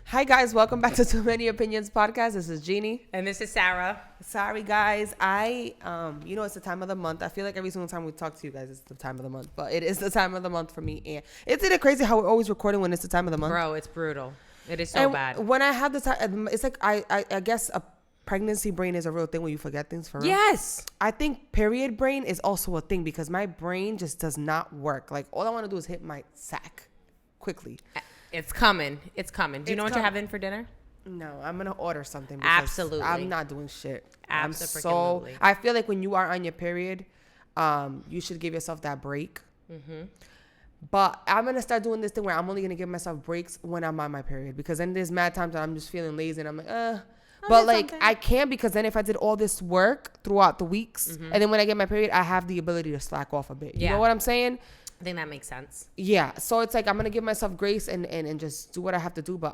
Hi guys, welcome back to Too Many Opinions podcast. This is Jeannie. And this is Sarah. Sorry guys, it's the time of the month. I feel like every single time we talk to you guys, it's the time of the month. But it is the time of the month for me. And isn't it crazy how we're always recording when it's the time of the month? Bro, it's brutal. It is so bad. When I have the time, it's like I guess a pregnancy brain is a real thing when you forget things for real. Yes. I think period brain is also a thing because my brain just does not work. Like all I want to do is hit my sack quickly. It's coming. Do you know what you're having for dinner? No, I'm going to order something. Absolutely. I'm not doing shit. Absolutely. I feel like when you are on your period, you should give yourself that break. Mm-hmm. But I'm going to start doing this thing where I'm only going to give myself breaks when I'm on my period. Because then there's mad times that I'm just feeling lazy and I'm like, But like something. I can't, because then if I did all this work throughout the weeks, and then when I get my period, I have the ability to slack off a bit. You know what I'm saying? I think that makes sense. Yeah. So it's like I'm going to give myself grace and just do what I have to do. But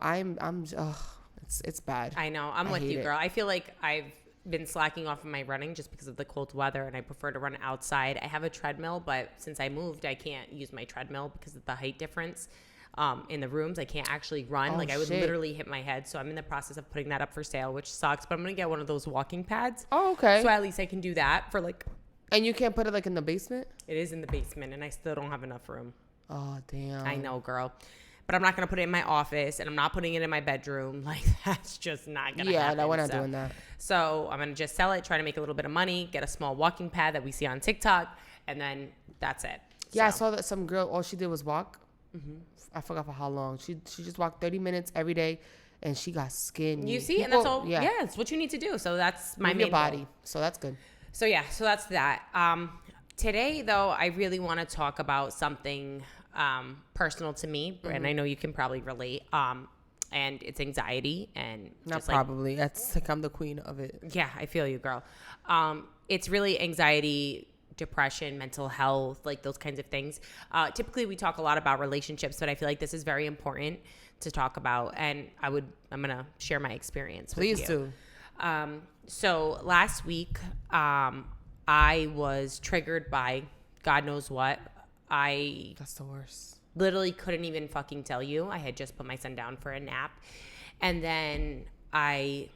it's bad. I know. I'm with you, girl. I feel like I've been slacking off of my running just because of the cold weather, and I prefer to run outside. I have a treadmill, but since I moved, I can't use my treadmill because of the height difference. In the rooms, I can't actually run. I would literally hit my head. So I'm in the process of putting that up for sale, which sucks. But I'm going to get one of those walking pads. Oh, okay. So at least I can do that for like... And you can't put it like in the basement? It is in the basement, and I still don't have enough room. Oh, damn. I know, girl. But I'm not going to put it in my office, and I'm not putting it in my bedroom. Like, that's just not going to happen. Yeah, no, we're not doing that. So I'm going to just sell it, try to make a little bit of money, get a small walking pad that we see on TikTok, and then that's it. Yeah, I saw that some girl, all she did was walk. Mm-hmm. I forgot for how long. She just walked 30 minutes every day, and she got skin. You see? And that's all. Yeah, it's what you need to do. So that's my main body. goal. So that's good. So yeah, so that's that. Today, though, I really want to talk about something personal to me, and I know you can probably relate. And it's anxiety, and not probably. That's like I'm the queen of it. Yeah, I feel you, girl. It's really anxiety, depression, mental health, like those kinds of things. Typically, we talk a lot about relationships, but I feel like this is very important to talk about, and I'm gonna share my experience. Please with you. do. So last week, I was triggered by God knows what. That's the worst. Literally couldn't even fucking tell you. I had just put my son down for a nap. And then I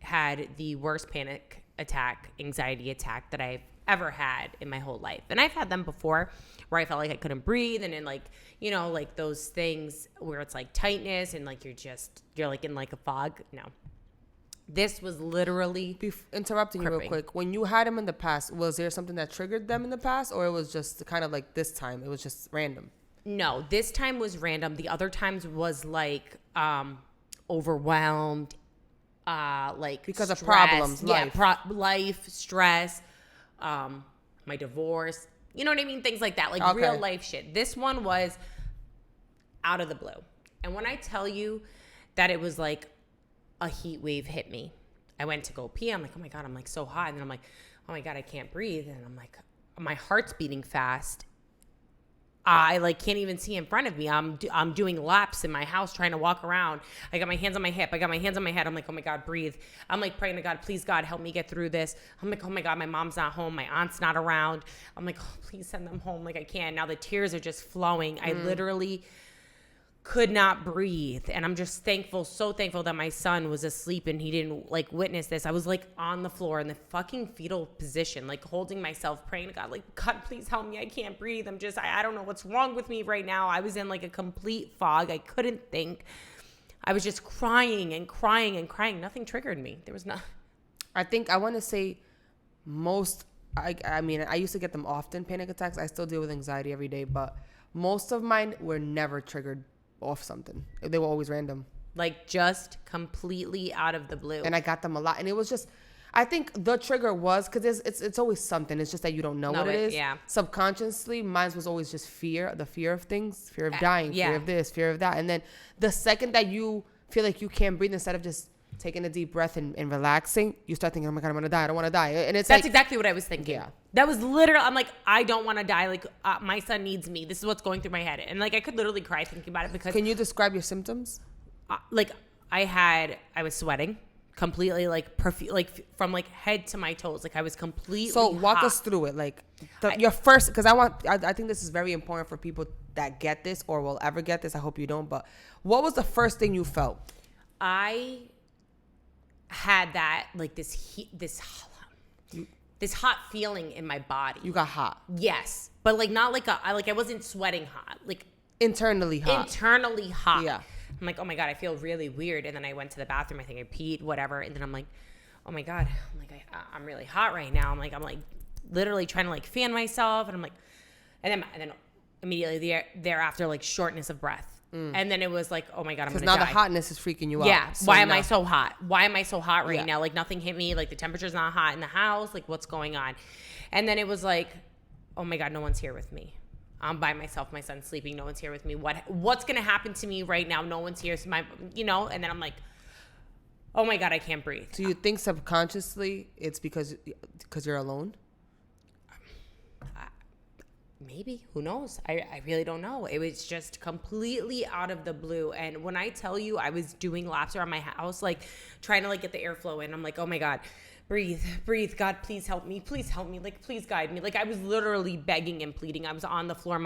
had the worst panic attack, anxiety attack that I've ever had in my whole life. And I've had them before where I felt like I couldn't breathe. And then like those things where it's like tightness and like you're like in like a fog. No. This was literally interrupting you real quick. When you had them in the past, was there something that triggered them in the past, or it was just kind of like this time? It was just random. No, this time was random. The other times was like overwhelmed, like because stress. Of problems, life, life, stress, my divorce. You know what I mean? Things like that, like real life shit. This one was out of the blue, and when I tell you that it was like a heat wave hit me. I went to go pee. I'm like, oh my God, I'm like so hot. And then I'm like, oh my God, I can't breathe. And I'm like, my heart's beating fast. I like can't even see in front of me. I'm doing laps in my house trying to walk around. I got my hands on my hip. I got my hands on my head. I'm like, oh my God, breathe. I'm like praying to God, please God, help me get through this. I'm like, oh my God, my mom's not home. My aunt's not around. I'm like, oh, please send them home. Like I can't. Now the tears are just flowing. I literally could not breathe, and I'm just so thankful that my son was asleep and he didn't like witness this. I was like on the floor in the fucking fetal position, like holding myself, praying to God, like, God, please help me. I can't breathe. I don't know what's wrong with me right now. I was in like a complete fog. I couldn't think. I was just crying and crying and crying. Nothing triggered me. There was nothing. I think I want to say I mean, I used to get them often, panic attacks. I still deal with anxiety every day, but most of mine were never triggered off something. They were always random, like just completely out of the blue. And I got them a lot, and it was just, I think the trigger was because it's always something. It's just that you don't know what it is. Yeah. Subconsciously, mine was always just the fear of things, fear of dying, fear of this, fear of that, and then the second that you feel like you can't breathe, instead of just taking a deep breath and relaxing, you start thinking, oh my God, I'm gonna die. I don't want to die. And that's exactly what I was thinking. Yeah. That was literally, I'm like, I don't want to die. Like, my son needs me. This is what's going through my head. And like, I could literally cry thinking about it because. Can you describe your symptoms? I was sweating completely, like from like head to my toes. Like I was completely So walk hot. us through it. Like your first, because I think this is very important for people that get this or will ever get this. I hope you don't. But what was the first thing you felt? I had that, like, this hot feeling in my body. You got hot. Yes. But, like, not like I wasn't sweating hot. Like, internally hot. Yeah. I'm like, oh my God, I feel really weird. And then I went to the bathroom. I think I peed, whatever. And then I'm like, oh my God, I'm like, I'm really hot right now. I'm like literally trying to like fan myself. And I'm like, and then immediately thereafter, like shortness of breath. And then it was like, oh my God, I'm going to die. Because now the hotness is freaking you out. Yeah. So why am I so hot? Why am I so hot right now? Like nothing hit me. Like the temperature's not hot in the house. Like what's going on? And then it was like, oh my God, no one's here with me. I'm by myself. My son's sleeping. No one's here with me. What's going to happen to me right now? No one's here. So and then I'm like, oh my God, I can't breathe. Do you think subconsciously it's because you're alone? Maybe. Who knows? I really don't know. It was just completely out of the blue. And when I tell you I was doing laps around my house, like trying to like get the airflow in, I'm like, oh my God, breathe. God, please help me. Like, please guide me. Like I was literally begging and pleading. I was on the floor.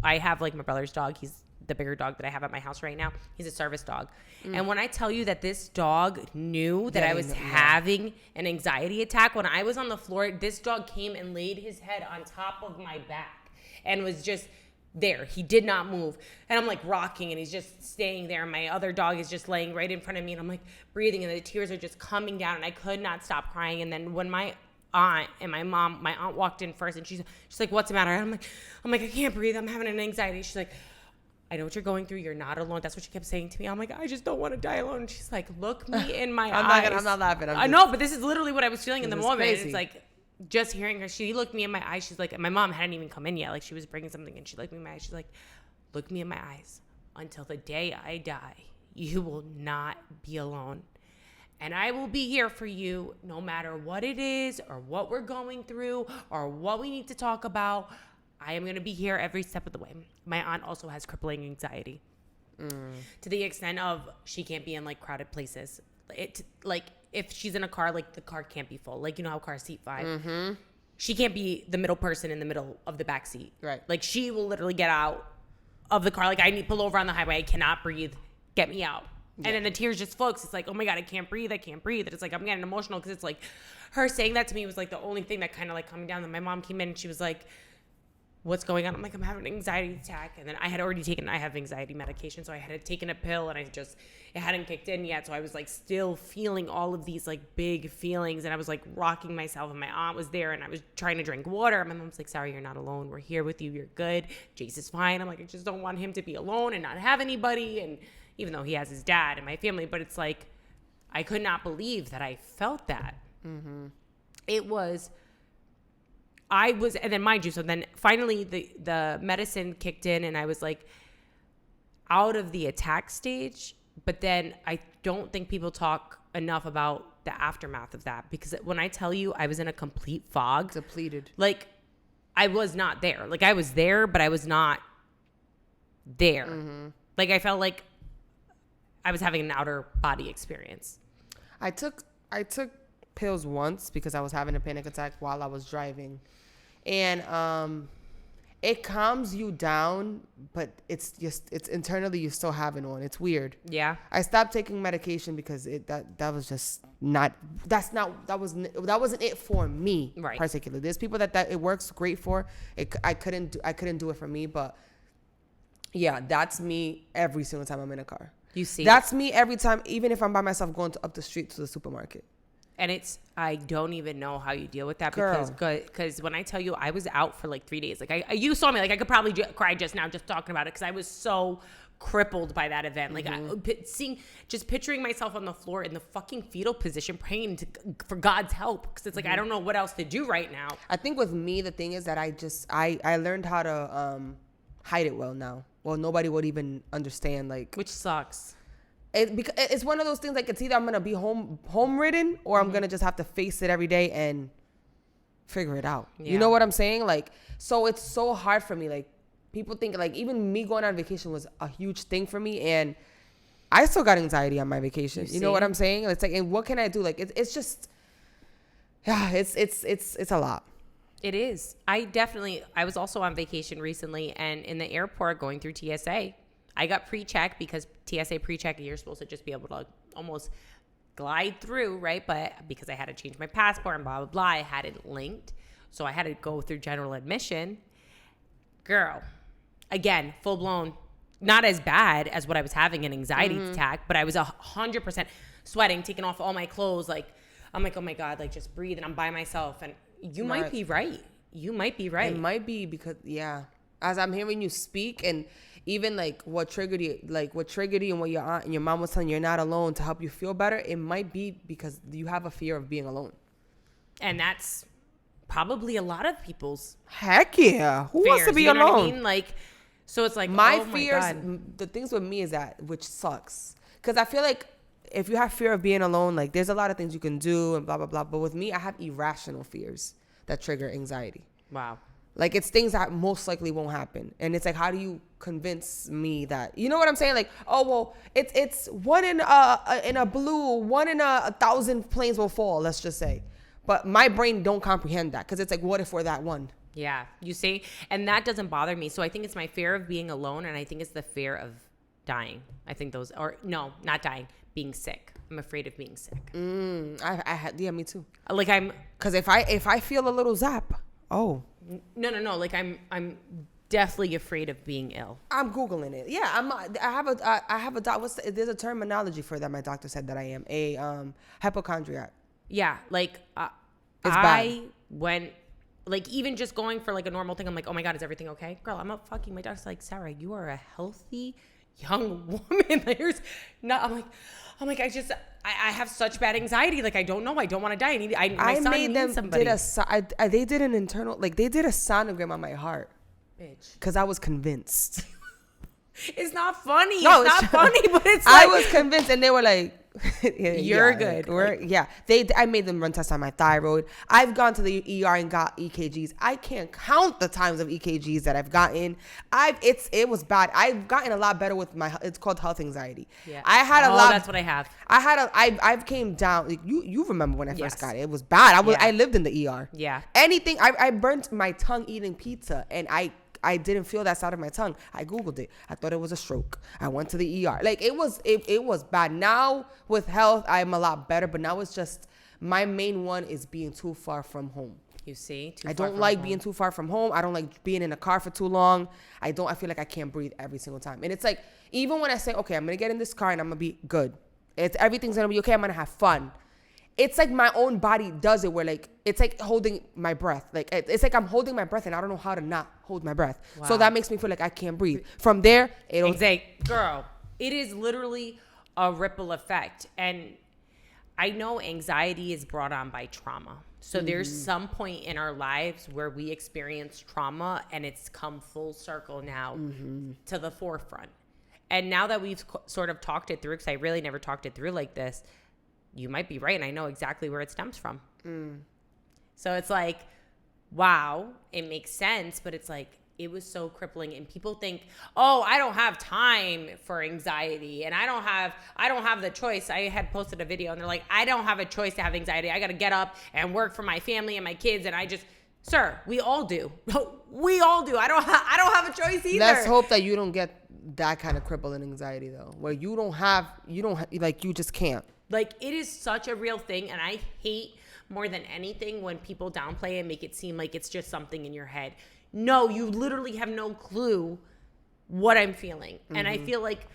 I have like my brother's dog. He's the bigger dog that I have at my house right now. He's a service dog. And when I tell you that this dog knew that I was having an anxiety attack, when I was on the floor, this dog came and laid his head on top of my back and was just there. He did not move. And I'm like rocking and he's just staying there. My other dog is just laying right in front of me and I'm like breathing and the tears are just coming down and I could not stop crying. And then when my aunt walked in first and she's like, what's the matter? And I'm like, I can't breathe. I'm having an anxiety. She's like, I know what you're going through. You're not alone. That's what she kept saying to me. I'm like, I just don't want to die alone. And she's like, look me in my eyes. I'm not laughing. I know, but this is literally what I was feeling in the moment. Crazy. It's like just hearing her. She looked me in my eyes. She's like, my mom hadn't even come in yet. Like she was bringing something and she looked me in my eyes. She's like, look me in my eyes. Until the day I die, you will not be alone. And I will be here for you no matter what it is or what we're going through or what we need to talk about. I am going to be here every step of the way. My aunt also has crippling anxiety to the extent of she can't be in like crowded places. Like if she's in a car, like the car can't be full. Like, you know how cars seat 5. Mm-hmm. She can't be the middle person in the middle of the back seat. Right. Like she will literally get out of the car. Like I need to pull over on the highway. I cannot breathe. Get me out. Yeah. And then the tears just flow. It's like, oh my God, I can't breathe. And it's like, I'm getting emotional because it's like her saying that to me was like the only thing that kind of like calmed me down. And my mom came in and she was like, what's going on? I'm like, I'm having an anxiety attack. And then I have anxiety medication. So I had taken a pill and it hadn't kicked in yet. So I was like still feeling all of these like big feelings. And I was like rocking myself and my aunt was there and I was trying to drink water. My mom's like, sorry, you're not alone. We're here with you. You're good. Jace is fine. I'm like, I just don't want him to be alone and not have anybody. And even though he has his dad and my family, but it's like, I could not believe that I felt that. Mm-hmm. And then mind you, so then finally the medicine kicked in and I was like out of the attack stage. But then I don't think people talk enough about the aftermath of that because when I tell you I was in a complete fog. Depleted. Like I was not there. Like I was there, but I was not there. Mm-hmm. Like I felt like I was having an outer body experience. I took pills once because I was having a panic attack while I was driving. And it calms you down, but it's internally you're still having one. It's weird. Yeah. I stopped taking medication because that wasn't it for me. Right. Particularly. There's people that it works great for. I couldn't do it for me, but yeah, that's me every single time I'm in a car. You see. That's me every time, even if I'm by myself going up the street to the supermarket. And I don't even know how you deal with that. Girl. Because when I tell you I was out for like 3 days, like you saw me, like I could probably cry just now just talking about it because I was so crippled by that event. Like just picturing myself on the floor in the fucking fetal position, praying for God's help because it's like I don't know what else to do right now. I think with me the thing is that I learned how to hide it well now. Well, nobody would even understand, like, which sucks. It's one of those things like it's either I'm gonna be home ridden or I'm gonna just have to face it every day and figure it out. Yeah. You know what I'm saying? Like, so it's so hard for me. Like, people think like even me going on vacation was a huge thing for me, and I still got anxiety on my vacation. You know what I'm saying? It's like, and what can I do? Like, it's just, yeah, it's a lot. It is. I was also on vacation recently, and in the airport going through TSA, I got pre-check because TSA pre-check, you're supposed to just be able to almost glide through, right? But because I had to change my passport and blah, blah, blah, I had it linked. So I had to go through general admission. Girl, again, full blown, not as bad as what I was having, an anxiety attack, but I was 100% sweating, taking off all my clothes. Like, I'm like, oh my God, like just breathe. And I'm by myself. And you might be right. You might be right. It might be because, as I'm hearing you speak, and even like what triggered you and what your aunt and your mom was telling you, you're not alone, to help you feel better. It might be because you have a fear of being alone. And that's probably a lot of people's heck yeah. Who wants to be alone? What I mean? Like, so it's like, my fears, the things with me is that, which sucks. Because I feel like if you have fear of being alone, like there's a lot of things you can do and blah, blah, blah. But with me, I have irrational fears that trigger anxiety. Wow. Like it's things that most likely won't happen. And it's like, how do you convince me that, you know what I'm saying? Like, oh, well, it's one in a blue, one in 1,000 planes will fall, let's just say. But my brain don't comprehend that because it's like, what if we're that one? Yeah, you see? And that doesn't bother me. So I think it's my fear of being alone, and I think it's the fear of dying. I think those, or no, not dying, being sick. I'm afraid of being sick. Yeah, me too. Like because if I feel a little zap, no. Like I'm deathly afraid of being ill. I'm Googling it. Yeah, I have a there's a terminology for that. My doctor said that I am a hypochondriac. Yeah, like it's bad. Went, like, even just going for like a normal thing, I'm like, oh my God, is everything okay? Girl, I'm up fucking, my doctor's like, Sarah, you are a healthy young woman. There's not, I'm like, I have such bad anxiety. Like, I don't know. I don't want to die. My son made them somebody. They did an internal, like they did a sonogram on my heart. Bitch. Because I was convinced. It's not funny. No, it's not funny, but it's like. I was convinced, and they were like, you're good. I made them run tests on my thyroid. I've gone to the ER and got EKGs. I can't count the times of EKGs that I've gotten. It was bad. I've gotten a lot better with it's called health anxiety. Yeah. I had a lot. That's what I have. I've came down. Like, you remember when I first got it? It was bad. I lived in the ER. Yeah. Anything. I burnt my tongue eating pizza, and I didn't feel that side of my tongue. I Googled it. I thought it was a stroke. I went to the ER. Like it was bad. Now with health, I'm a lot better, but now it's just my main one is being too far from home. You see? I don't like being too far from home. I don't like being in a car for too long. I feel like I can't breathe every single time. And it's like, even when I say, okay, I'm going to get in this car and I'm going to be good. Everything's going to be okay. I'm going to have fun. It's like my own body does it where like, it's like holding my breath. Like it's like I'm holding my breath and I don't know how to not hold my breath. Wow. So that makes me feel like I can't breathe. From there, girl, it is literally a ripple effect. And I know anxiety is brought on by trauma. So there's some point in our lives where we experience trauma and it's come full circle now to the forefront. And now that we've sort of talked it through, because I really never talked it through like this, you might be right, and I know exactly where it stems from. So it's like, wow, it makes sense, but it's like, it was so crippling. And people think, oh, I don't have time for anxiety, and I don't have the choice. I had posted a video, and they're like, I don't have a choice to have anxiety. I got to get up and work for my family and my kids, and sir, we all do. We all do. I don't have a choice either. Let's hope that you don't get that kind of crippling anxiety, though, where you just can't. Like, it is such a real thing, and I hate more than anything when people downplay and make it seem like it's just something in your head. No, you literally have no clue what I'm feeling. And I feel like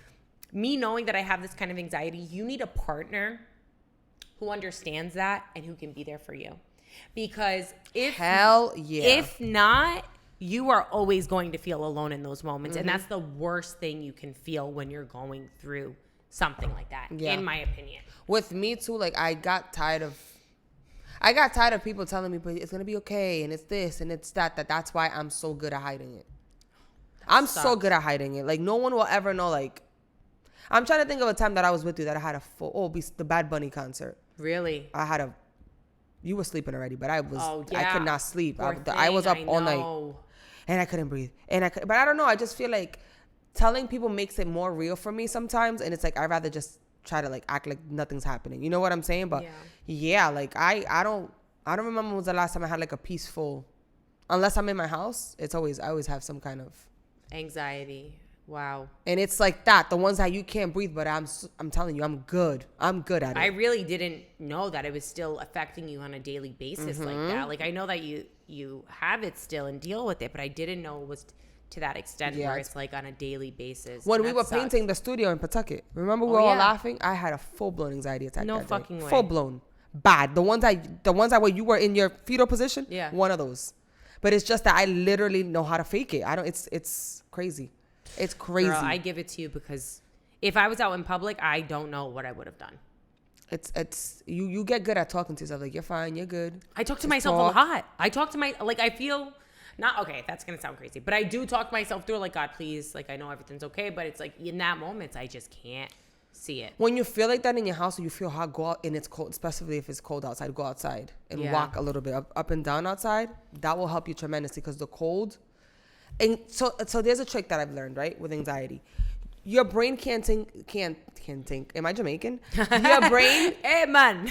me knowing that I have this kind of anxiety, you need a partner who understands that and who can be there for you. Because if not, you are always going to feel alone in those moments. And that's the worst thing you can feel when you're going through something like that, in my opinion. With me too, like I got tired of people telling me, but it's gonna be okay, and it's this and it's that. That's why I'm so good at hiding it. So good at hiding it. Like no one will ever know. Like I'm trying to think of a time that I was with you that I had the Bad Bunny concert. Really? You were sleeping already, but I could not sleep. I was up all night, and I couldn't breathe. But I don't know. I just feel like telling people makes it more real for me sometimes, and it's like I'd rather just try to like act like nothing's happening. You know what I'm saying? But like I don't remember when was the last time I had like a peaceful unless I'm in my house, I always have some kind of anxiety. Wow. And it's like that, the ones that you can't breathe, but I'm telling you, I'm good at it. I really didn't know that it was still affecting you on a daily basis like that. Like, I know that you have it still and deal with it, but I didn't know it was to that extent where it's like on a daily basis. When we were painting the studio in Pawtucket, remember we were all laughing? I had a full-blown anxiety attack. No fucking way. Full-blown. Bad. The ones that where you were in your fetal position, one of those. But it's just that I literally know how to fake it. It's crazy. It's crazy. Girl, I give it to you because if I was out in public, I don't know what I would have done. It's you get good at talking to yourself. Like, you're fine, you're good. I talk to myself a lot. I talk to I feel not okay. That's going to sound crazy, but I do talk myself through like, God, please. Like, I know everything's okay, but it's like in that moment, I just can't see it. When you feel like that in your house or you feel hot, go out and it's cold, especially if it's cold outside, go outside and walk a little bit up and down outside. That will help you tremendously because the cold. And so there's a trick that I've learned, right, with anxiety. Your brain can't think. Am I Jamaican? Your brain, hey man.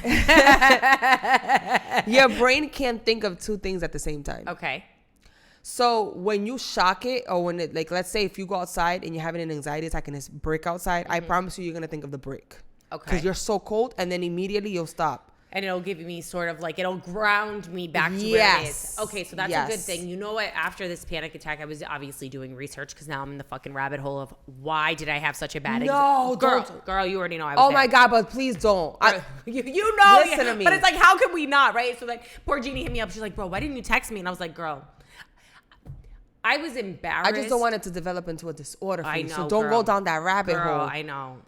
Your brain can't think of two things at the same time. Okay. So when you shock it, or when it, like, let's say if you go outside and you're having an anxiety attack and it's brick outside, I promise you're gonna think of the brick. Okay. Because you're so cold, and then immediately you'll stop. And it'll give me sort of like, it'll ground me back to where it is. Okay, so that's a good thing. You know what? After this panic attack, I was obviously doing research because now I'm in the fucking rabbit hole of why did I have such a bad girl, you already know I was Oh my God, but please don't. You know. Listen to me. But it's like, how could we not, right? So like, poor Jeannie hit me up. She's like, bro, why didn't you text me? And I was like, girl, I was embarrassed. I just don't want it to develop into a disorder for you. know, So don't go down that rabbit hole.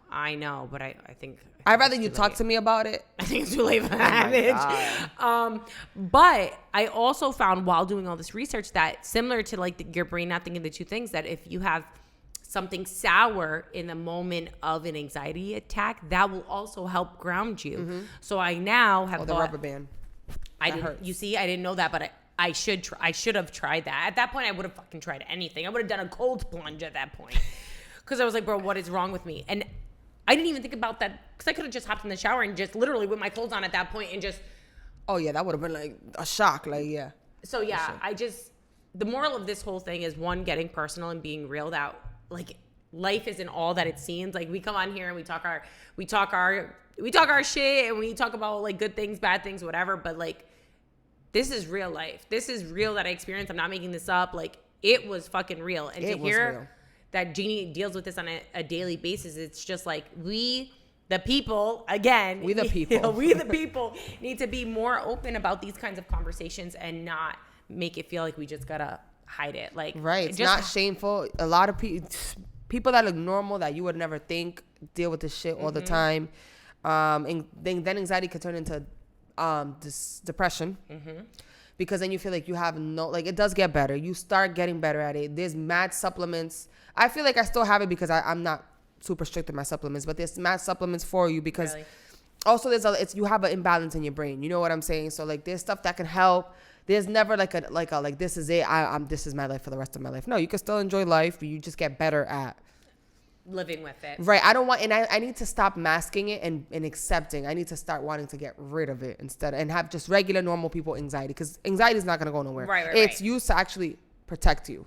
I know, but I think I'd rather you talk to me about it. I think it's too late for that, bitch. But I also found while doing all this research that similar to like your brain not thinking the two things, that if you have something sour in the moment of an anxiety attack, that will also help ground you. So I now have the rubber band. You see, I didn't know that, but I should have tried that. At that point, I would have fucking tried anything. I would have done a cold plunge at that point. Because I was like, bro, what is wrong with me? And I didn't even think about that because I could have just hopped in the shower and just literally with my clothes on at that point and just. Oh, yeah, that would have been like a shock. Like, yeah. So, yeah, the moral of this whole thing is, one, getting personal and being real that, like, life isn't all that it seems. Like, we come on here and we talk our shit and we talk about, like, good things, bad things, whatever. But, like, this is real life. This is real that I experienced. I'm not making this up. Like, it was fucking real. And to hear that Jeannie deals with this on a daily basis, it's just like we the people need to be more open about these kinds of conversations and not make it feel like we just gotta hide it. Like, right. It's not shameful. A lot of people that look normal that you would never think deal with this shit all the time. And then anxiety could turn into depression, because then you feel like you have it does get better. You start getting better at it. There's mad supplements. I feel like I still have it because I'm not super strict with my supplements, but there's mad supplements for you because also you have an imbalance in your brain. You know what I'm saying? So like there's stuff that can help. There's never like this is it. This is my life for the rest of my life. No, you can still enjoy life, but you just get better at living with it. Right. I don't want, and I need to stop masking it and accepting. I need to start wanting to get rid of it instead and have just regular normal people anxiety, because anxiety is not going to go nowhere. Right. It's used to actually protect you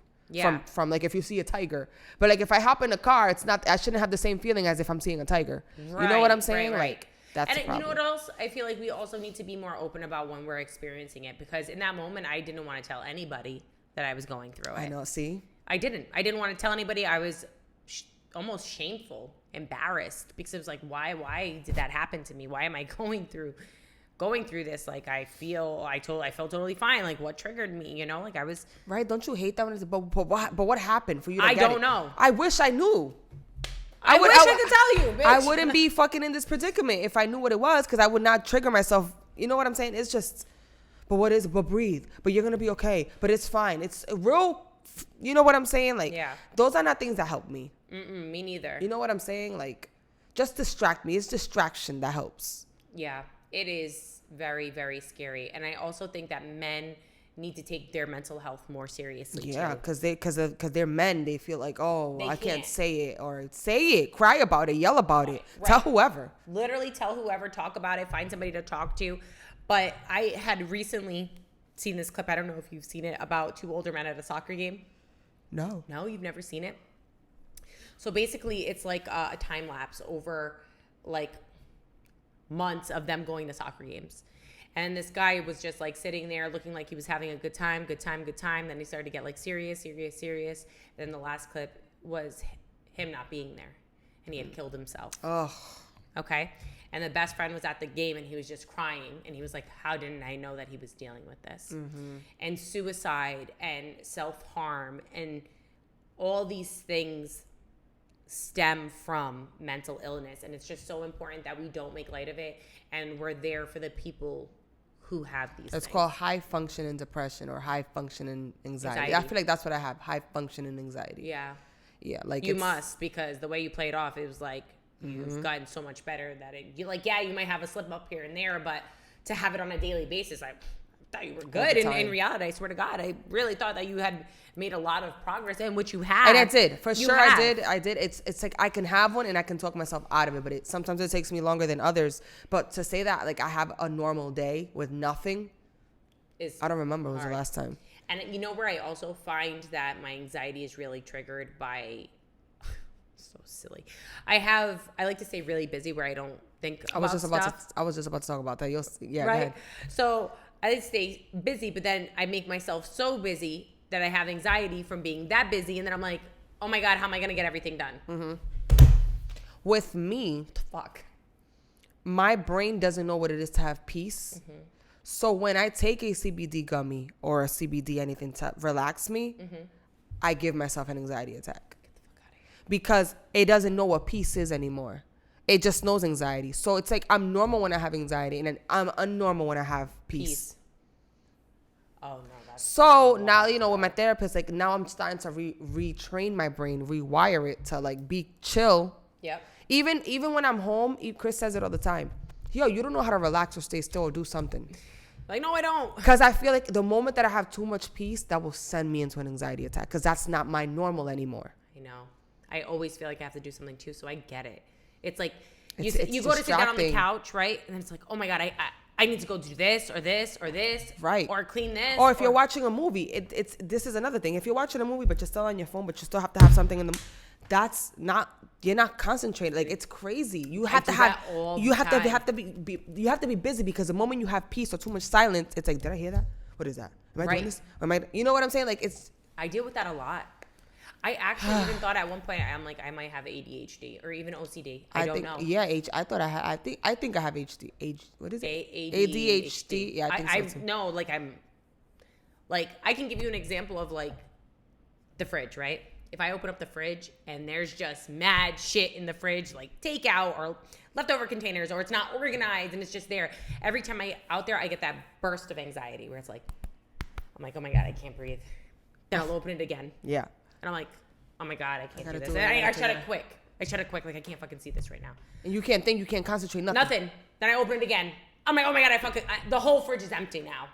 from like if you see a tiger. But like if I hop in a car, it's not, I shouldn't have the same feeling as if I'm seeing a tiger. Right, you know what I'm saying? Right. Like that's the problem. You know what else? I feel like we also need to be more open about when we're experiencing it, because in that moment, I didn't want to tell anybody that I was going through it. I know. See? I didn't want to tell anybody. I was almost shameful, embarrassed, because it was like, why did that happen to me? Why am I going through this? Like, I felt totally fine. Like, what triggered me? You know, like I was right. Don't you hate that when it's but what happened for you? I don't know. I wish I knew. I wish I could tell you, bitch. I wouldn't be fucking in this predicament if I knew what it was, because I would not trigger myself. You know what I'm saying? It's just, but breathe. But you're gonna be okay. But it's fine. It's real. You know what I'm saying? Like, those are not things that help me. Me neither. You know what I'm saying? Like, just distract me. It's distraction that helps. Yeah, it is very, very scary. And I also think that men need to take their mental health more seriously. Yeah, because they're men. They feel like, I can't say it, or say it, cry about it, yell about it, tell whoever. Literally tell whoever, talk about it, find somebody to talk to. But I had recently seen this clip. I don't know if you've seen it, about two older men at a soccer game. No. No, you've never seen it? So basically, it's like a time lapse over like months of them going to soccer games. And this guy was just like sitting there looking like he was having a good time. Then he started to get like serious. Then the last clip was him not being there, and he had killed himself. Oh. Okay. And the best friend was at the game, and he was just crying. And he was like, how didn't I know that he was dealing with this? Mm-hmm. And suicide and self-harm and all these things stem from mental illness. And it's just so important that we don't make light of it. And we're there for the people who have these It's things. called high functioning depression or high functioning anxiety. I feel like that's what I have, high functioning anxiety. Yeah. Yeah, like you must, because the way you played off, it was like you've gotten so much better that you might have a slip up here and there, but to have it on a daily basis, I thought you were good. In reality, I swear to God, I really thought that you had made a lot of progress, in which you have. And I did, for sure. I did. It's like I can have one and I can talk myself out of it, but sometimes it takes me longer than others. But to say that, like, I have a normal day with nothing, I don't remember when was the last time. And you know where I also find that my anxiety is really triggered by, so silly. I like to stay really busy where I don't think about stuff. I was just about to talk about that. Right. Go ahead. So I stay busy, but then I make myself so busy that I have anxiety from being that busy. And then I'm like, oh my God, how am I going to get everything done? Mm-hmm. With me, my brain doesn't know what it is to have peace. Mm-hmm. So when I take a CBD gummy or a CBD anything to relax me, I give myself an anxiety attack. Get the fuck out of here. Because it doesn't know what peace is anymore. It just knows anxiety. So it's like I'm normal when I have anxiety, and then I'm unnormal when I have peace. Oh, no. So now, with my therapist, like, now I'm starting to retrain my brain, rewire it to, like, be chill. Yep. Even when I'm home, Chris says it all the time. Yo, you don't know how to relax or stay still or do something. Like, no, I don't. Because I feel like the moment that I have too much peace, that will send me into an anxiety attack. Because that's not my normal anymore. I know. I always feel like I have to do something too, so I get it. It's like you go to sit down on the couch, right? And then it's like, oh my God, I need to go do this or this or this. Right. Or clean this. Or if you're watching a movie, this is another thing. If you're watching a movie, but you're still on your phone, but you still have to have something in the... You're not concentrated. Like, it's crazy. You have to be busy, because the moment you have peace or too much silence, it's like, did I hear that? What is that? Am I doing this? You know what I'm saying? Like, I deal with that a lot. I actually even thought at one point I'm like, I might have ADHD or even OCD. I don't know. Yeah, I thought I had. I think I have HD. What is it? ADHD. Yeah, I think so too. No, like I can give you an example of like the fridge, right? If I open up the fridge and there's just mad shit in the fridge, like takeout or leftover containers, or it's not organized and it's just there. Every time out there, I get that burst of anxiety where it's like, I'm like, oh my God, I can't breathe. Then I'll open it again. Yeah. And I'm like, oh my God, I can't do this. And I shut it quick. Like, I can't fucking see this right now. And you can't think, you can't concentrate, nothing. Then I open it again. I'm like, oh my God, the whole fridge is empty now.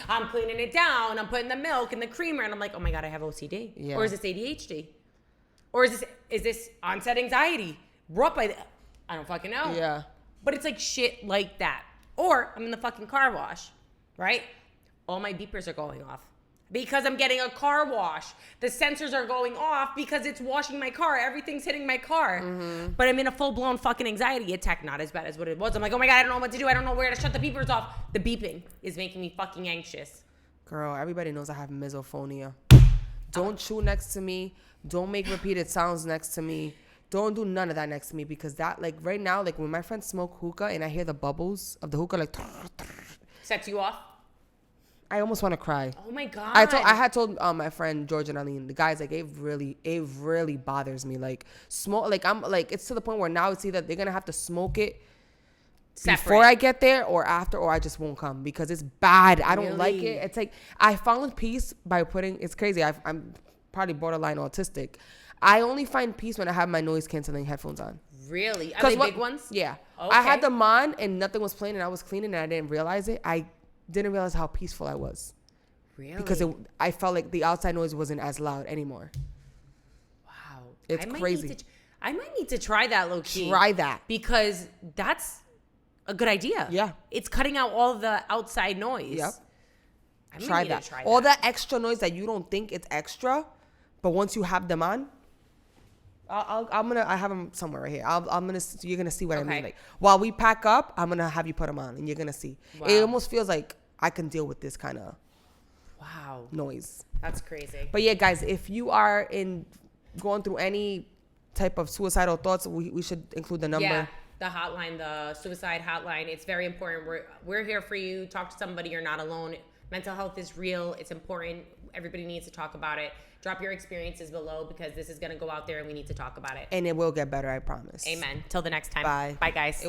I'm cleaning it down. I'm putting the milk and the creamer. And I'm like, oh my God, I have OCD. Yeah. Or is this ADHD? Or is this onset anxiety? Brought by I don't fucking know. Yeah. But it's like shit like that. Or I'm in the fucking car wash, right? All my beepers are going off. Because I'm getting a car wash. The sensors are going off because it's washing my car. Everything's hitting my car. Mm-hmm. But I'm in a full-blown fucking anxiety attack. Not as bad as what it was. I'm like, oh my God, I don't know what to do. I don't know where to shut the beepers off. The beeping is making me fucking anxious. Girl, everybody knows I have misophonia. Don't chew next to me. Don't make repeated sounds next to me. Don't do none of that next to me, because that, like, right now, like, when my friends smoke hookah and I hear the bubbles of the hookah, like... Sets you off? I almost want to cry. Oh my God. I had told my friend George and Eileen, the guys, like, it really bothers me. Like, smoke, like, I'm like, it's to the point where now it's either they're gonna have to smoke it before I get there or after, or I just won't come, because it's bad. I don't like it. It's like, I found peace by it's crazy. I'm probably borderline autistic. I only find peace when I have my noise canceling headphones on. Really? Are they big ones? Yeah. Okay. I had them on and nothing was playing and I was cleaning and I didn't realize it. I didn't realize how peaceful I was. Really? Because I felt like the outside noise wasn't as loud anymore. Wow. It's crazy. I might need to try that, low-key. Try that. Because that's a good idea. Yeah. It's cutting out all the outside noise. Yep. Try that. All that extra noise that you don't think it's extra, but once you have them on, I have them somewhere right here. You're gonna see what I mean. Like while we pack up, I'm gonna have you put them on, and you're gonna see. Wow. It almost feels like I can deal with this kind of noise. That's crazy. But yeah, guys, if you are going through any type of suicidal thoughts, we should include the number. Yeah, the hotline, the suicide hotline. It's very important. We're here for you. Talk to somebody. You're not alone. Mental health is real. It's important. Everybody needs to talk about it. Drop your experiences below because this is going to go out there and we need to talk about it. And it will get better, I promise. Amen. Till the next time. Bye. Bye, guys.